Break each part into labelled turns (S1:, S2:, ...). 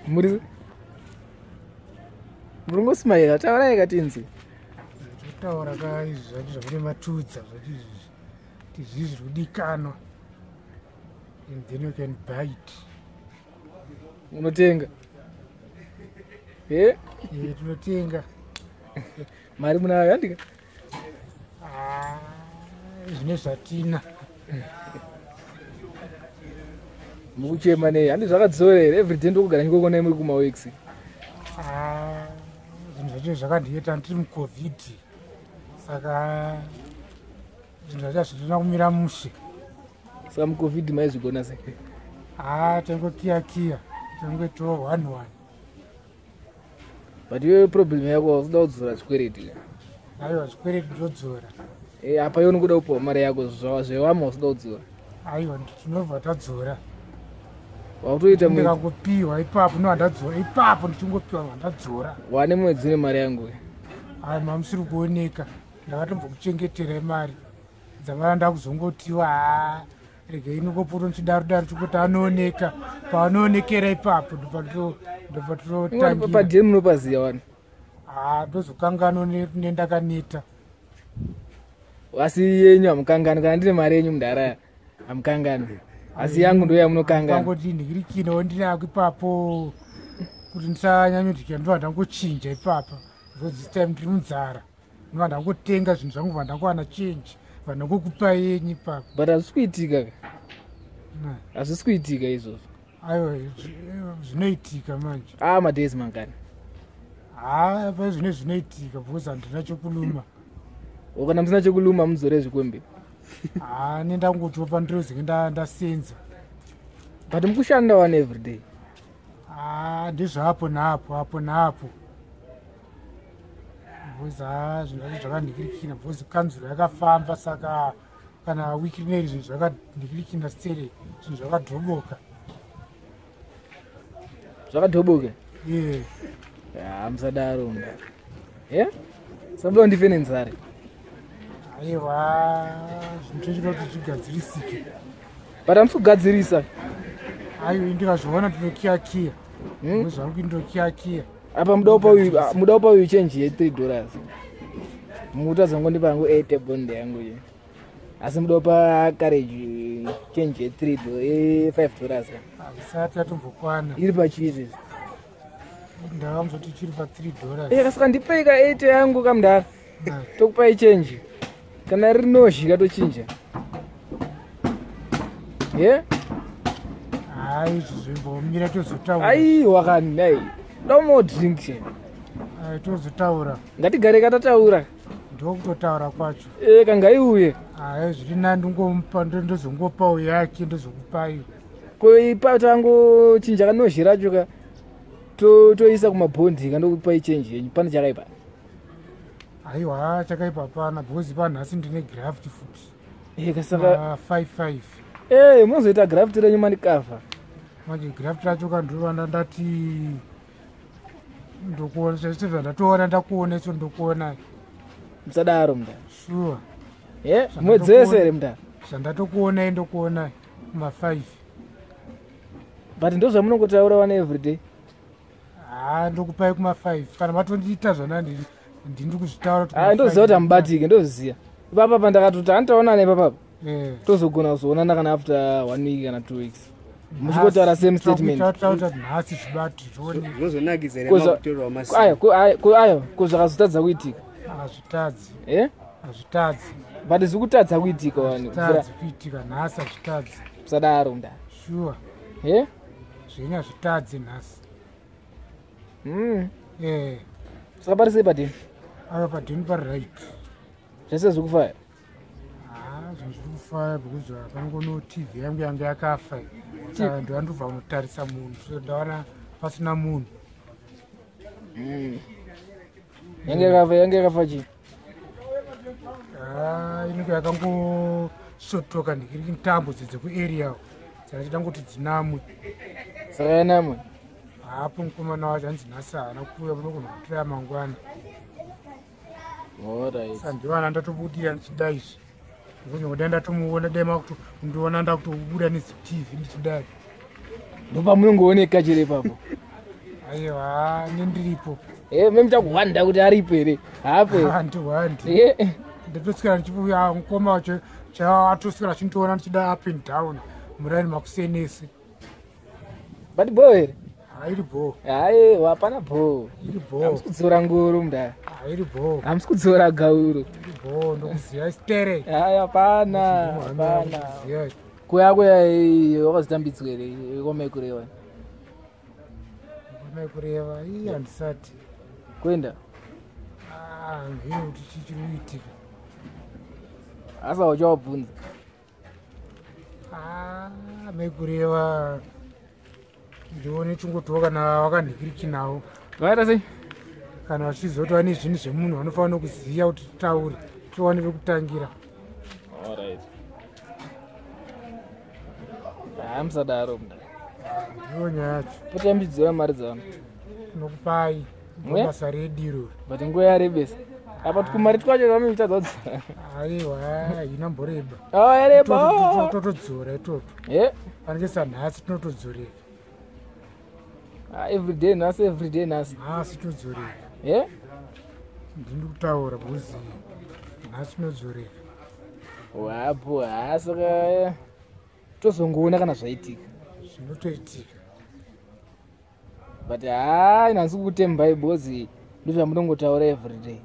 S1: muri ngosmaila taura yakatinzi
S2: taura kai zvati zvakuri matudza zvati tizvi rudikano and then you can buy it.
S1: Unotenga
S2: tunotenga
S1: mari munayo yandika
S2: zvine zvatina
S1: mukuchema nei handi zvakadzora here everyday ndokugara ndikokona muri kumaweeks
S2: zvinhu zvacho zvakandiita ndiri mucovid saka zvinhu zvacho zvitina kumira mushe
S1: saka mucovid maizvigona sei
S2: tangokiya tangoitawo 1-1
S1: but iwe problem yako usida kudzora zvikwereti
S2: aiwa zvikwereti ndodzora
S1: apa iwe unongoda kupawa mari yako zvewama usida kudzora
S2: aiwa tinobva tadzora
S1: wakutoita
S2: ndikakupiwa ipapo ndadzora ipapo ndichingopiwa ndadzora
S1: wane mwedzi nemari yangu
S2: mamusiri kuoneka ndakatombo kuchengetera mari dzamara ndakuzongotiwa regei nikopoto nchidaro chikuti anooneka paanoonekera ipapo
S1: padie munopaziya wani
S2: ndozokangano nendakaneta
S1: asi yenyu hamukangani kana ndine mari yenyu mundaraya hamukangani asi yangu ndo yamunokanganaangoti
S2: ndikirikinawo ndinako ipapo kuti ndisanyanyodhikira ndova ndangochinja ipapa because this time ndiri munzara ndova ndangotenga zvinhu zvangu vandangowana chenji vandangokupa yenyu ipapo
S1: but hazvisi kuitika hazvisi kuitika izvozvo
S2: aiwa zvinoitika manje
S1: madhays mangani
S2: pa zvinoitika because handina chokuluma
S1: kana musina chokuluma mudzore zvikwembe
S2: nendangotopa ndirozenge ndasenza
S1: but mukushanda one everyday
S2: ndezvapo naapo apo naapo because zvinhu zvakandikirikina because kanzuro yakafamba saka kana wiki rineri zvinhu zvakandikirikina stere zvinhu zvakadhoboka
S1: musadaro mda sabuda ndife nenzare
S2: aiwa zvinhu tochida kuti chigadzirisike
S1: but hamusi kugadzirisa
S2: aiwa ndikazviona ndinokiyakiya zvangu ndokiyakiya
S1: apa muda upa uyu chenji ye$3 mutadza ngondipa yangu 8 bonde yangu ye asi muda upa courage chenji ye$5
S2: asati atombokwana
S1: iri pachiizvi
S2: ndakamuzoti chiri pa$3
S1: kasaka ndipei ka 8 yangu kamudhara tokupai chenji kana rinozhika tochinja
S2: izvozvimbomira tozotaura
S1: aiwa kanai domodrink
S2: tozotaura
S1: ngatigare katataura
S2: ndokutotaura kwacho
S1: kangaiuye
S2: zviri nani ndozongopawo yake ndozokupaiwo
S1: koipa tangochinja kanozhi racho ka toisa kumabhondi kandokupai chenji yenyu pane chakaipa
S2: aiwa chakaipa pana because panhasi ndine graft futi
S1: kasaka
S2: 55
S1: munozoita graft renyu mandikafa
S2: manje graft racho kandoranda ndati ndokuona zvandatoona ndakuona iso ndokuona
S1: musadaro mda
S2: sure
S1: mwedzese here mda
S2: zvandatokuonai ndokuona kuma5
S1: but ndo zvamunongotaura wana everyday
S2: ndokupai kuma5 kana matondiita zvana ndiri kuzvitaura
S1: ndoziva kuti hamubatike ndoziziya ipapa pandakatoti handitaonana ipapapa tozogona kuzoonana kana after 1 week kana 2 weeks muchikotaura same statement
S2: nhasi zvibati
S1: kozvakazotadza kuitika
S2: hazvitadzi
S1: but zviri kutadza kuitika
S2: kuitika nhasi hazvitadzi
S1: musadaro mda
S2: sure zvenyu hazvitadzi nhasi
S1: saka parisei padheni
S2: ava padheni pari right
S1: zvese zviri kufaya
S2: zvinhu zviri kufaya because panongono tv yangu yanga yakafa ndovandobva unotarisa munhu so ndawana pasina munhu
S1: yange yakafa chii
S2: inenge yakangoshotoka ndikiri ntambo dzekuarea dzakati dangoti dzinamwe
S1: saka yanamwe
S2: hapo mukomana wacho hanzi nhasi haana kuuya munogona kutiraya mangwana sandiwana ndatobudira ndichidai izvi ngonyoda ndatomuona dema kuti undiona ndakutobuda netv ndichidai
S1: ndopamunongooneka chiri ipapo
S2: aiwa nendiripo
S1: memuchakuhwanda kuti aripo here hapo
S2: handihwandi ndatosikira ndichiuya mukoma wacho chaatosikira chindiona ndichida up and down murani makusenese
S1: but bo here
S2: iri bo
S1: aiwa hapana bo
S2: iri bo
S1: hamusi kudzora ngoro mudaya
S2: iri bo
S1: hamusi kudzora gauro
S2: iri bo ndokuziva isitere
S1: ai hapana kuya wakazitambidzwa here kwamaikureva
S2: kureva ii handisati
S1: kuenda
S2: ngine kuti chichiri kuitika
S1: asa uchawabvunza
S2: maikureva ndione chingotova kana wakandikiriki nawo
S1: vaita sei
S2: kana vachizotova nezvinhu zvemunhu vanofanira kuziva kuti titaure tiwane vekutangira
S1: musadaro muda
S2: ndiyo nyaya yacho
S1: potambidzira mari dzavano
S2: tinokupai basa rediro
S1: but nguva yarebesa apa tukumari twacho vanoitadzadzora
S2: aiwa ina mboreba
S1: yareba
S2: totodzora itoto panenge sanhasi tinotodzoreka
S1: everyday nhasi
S2: todzoreka ndiri kutaura bhuzi nhasi tinodzoreka
S1: wapo saka tozongoona kana zvaitika
S2: zvinotoitika
S1: but nhanzi kutembai bhozi ndozvamunongotaura everyday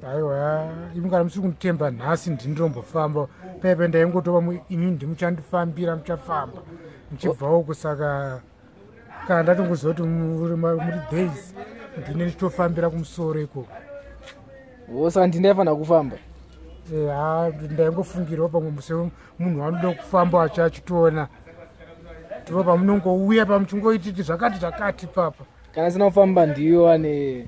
S2: aiwa imi kana musiri kunitemba nhasi ndindirombofamba paipa ndaingotova imi ndimuchandifambira muchafamba muchibva uko saka kana ndatongoziva kuti muri days ndine ndichitofambira kumusoro ikoko
S1: saka ndindaifanira kufamba
S2: ndaingofungirawo pamwe semunhu wanoda kufamba achitoona ndipo pamunongouya pamuchingoititi zvakati papa
S1: kana sina kufamba handiiwane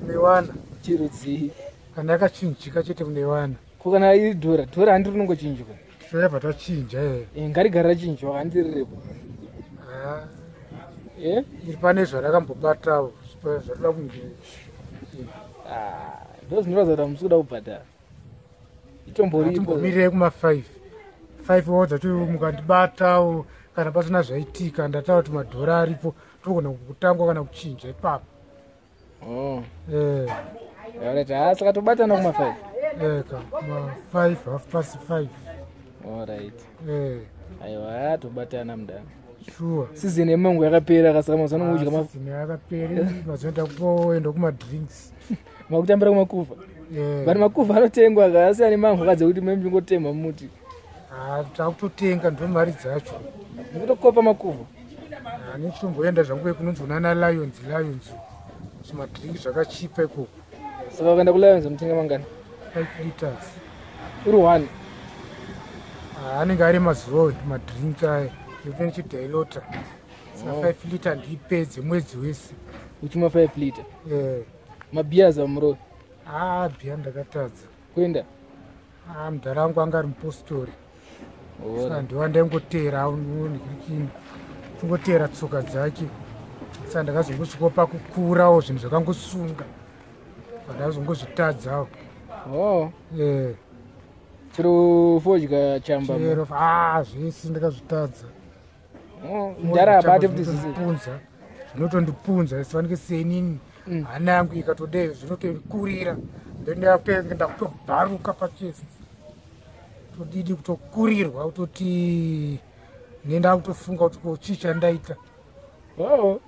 S2: newana
S1: chirudzii
S2: kana yakachinjika chete munewana
S1: ko kana iri dhora handiri rinongochinjwa
S2: toyabva tachinja
S1: ngarigara rachinjwa handirirepo
S2: iri pane zvarakambobatawo zvatoda kunge
S1: ndo zvinoratidza kuti hamusi kuda kubhadhara
S2: itombomirei kuma5 wodza mukandibatawo kana pasina zvaitika ndataura kuti madhora aripo togona kutangwa kana kuchinja ipapo
S1: saka tobatana kuma5
S2: kuma5 5:30
S1: alright aiwa tobatana mudana
S2: sure
S1: season yemango yakapera kasaka mazanongodya
S2: yakapera mazoenda kuenda kumadrinks
S1: makutambira kumakuva but makuva anotengwa akasiyana nemango kadze kuti memingotema muti
S2: takutotenga ndo mari dzacho
S1: ndikutokopa makuva
S2: nechitomboenda zvangu kunonzi unana lions zvimadrinks zvakachipa ikoko
S1: saka ukaenda kulions mutenga mangani
S2: 5 liters
S1: uri 1
S2: anenge ari mazuva madrink aya ipene chidailota saka 5 liter ndiipedze mwedzi wese
S1: uchimwa 5 liter mabhiya zamuro
S2: bhiya ndakatadza
S1: kuenda
S2: mudhara wangu anga ari mupostori saka ndiwa ndaingotera nirikini tongotera tsoka dzake saka ndakazongosvikawo pakukurawo zvinhu zvakangosunga vandazongozvitadzawo
S1: chero fodya chamba
S2: zvese ndakazvitadza
S1: mudhara abate kuti
S2: zvipunza zvinotondipunza sifanike senini hana yangu ikatodei zvinotokurira ndakutobvaruka pachesi todidi kutokurirwa kutoti nenda kutofunga kuti kochii chandaita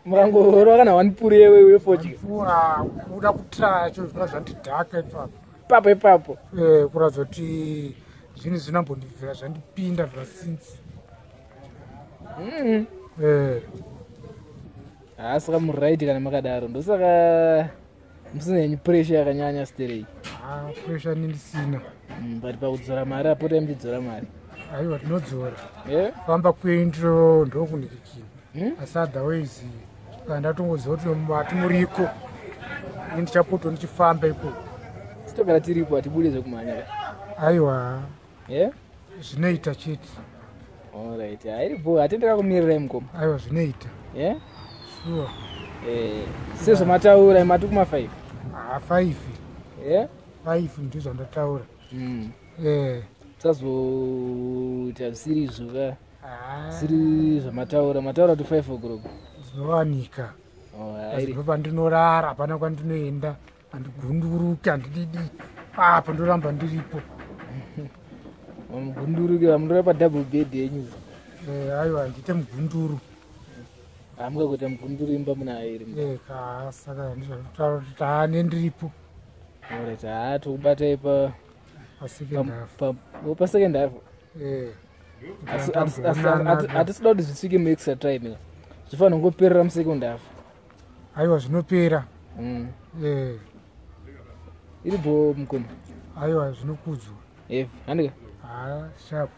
S1: murangorwa kana wanipuri wefodya
S2: kuda kutaya cho zvinoa zvandidhaka ipapo kuratidza kuti zvinhu zvinambondibvira zvandipinda zvasinzi
S1: saka muraiti kana makadaro ndosaka musina henyu pressure yakanyanya sterei
S2: pressure nendisina
S1: but pakudzora mari apota muchidzora mari
S2: aiwa tinodzora famba kwendiro ndokunirikini asi otherwise kana ndatongoziva kuti mati muriko ndichapoto ndichifamba ikoko
S1: togara tiripo hatibudi zvekumhanya
S2: aiwa zvinoita chete
S1: alright iripo hatendeka kumirira mukoma
S2: aiwa zvinoita sure
S1: sezvamataura mati kuma5
S2: 5 ndizvandataura
S1: tisazoita zvisiri izvoka siri zvamataura kuti 5 o'clock
S2: dzinowanika
S1: Airi.
S2: ndinopa ndinorara hapana kwandinoenda handigunduruki handididi apa ndoramba ndiripo
S1: Mugunduru amndora pa double bed yenyu.
S2: Aiwa handite mugunduru
S1: Amukakuita mugunduru imba muna airi.
S2: Saka ndizvataura kuti taane ndiripo
S1: Alright, tokubatai pa second half. Hatisida kuti zvisvike muextra time. Zvifanira kungoperera musecond half.
S2: Aiwa zvinopera. Iri
S1: bo mukoma.
S2: Aiwa zvinokudzwa.
S1: Handika.
S2: Sharp.